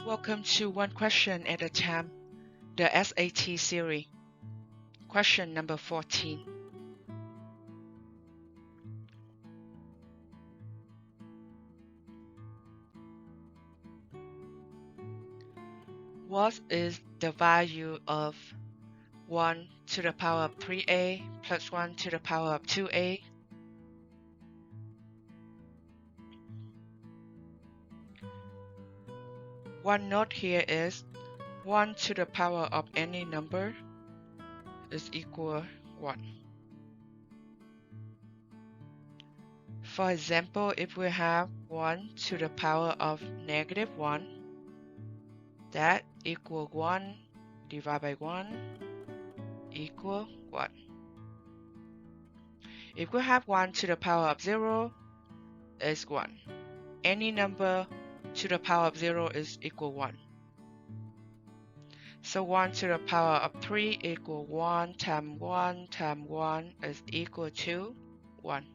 Welcome to One Question at a Time, the SAT series. Question number 14. What is the value of 1 to the power of 3a plus 1 to the power of 2a? One note here is 1 to the power of any number is equal 1. For example, if we have 1 to the power of negative 1, that equal 1 divided by 1 equal 1. If we have 1 to the power of 0 is 1. Any number to the power of 0 is equal 1. So 1 to the power of 3 equal 1 times 1 times 1 is equal to 1.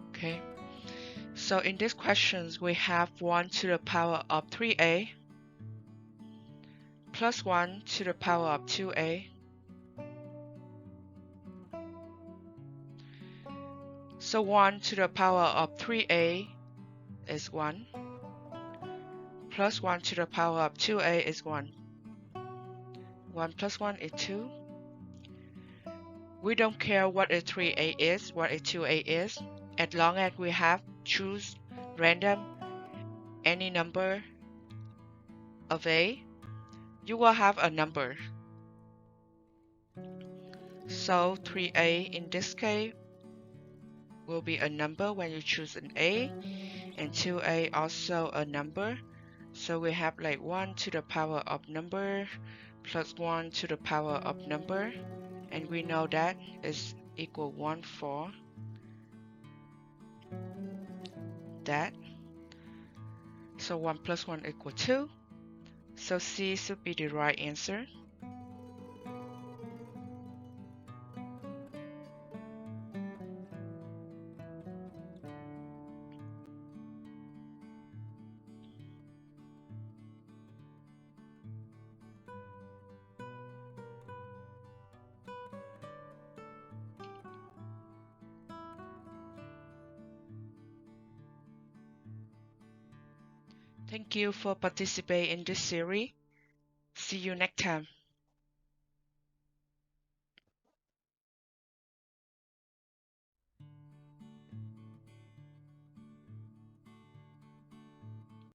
Okay, so in these questions we have 1 to the power of 3a plus 1 to the power of 2a so 1 to the power of 3a is 1 plus 1 to the power of 2a is 1. 1 plus 1 is 2. We don't care what a 3a is, what a 2a is, as long as we have choose random any number of a, you will have a number. So 3a in this case will be a number when you choose an a, and 2a also a number. So we have like 1 to the power of number plus 1 to the power of number, and we know that is equal 1 for that. So 1 plus 1 equal 2. So C should be the right answer. Thank you for participating in this series. See you next time.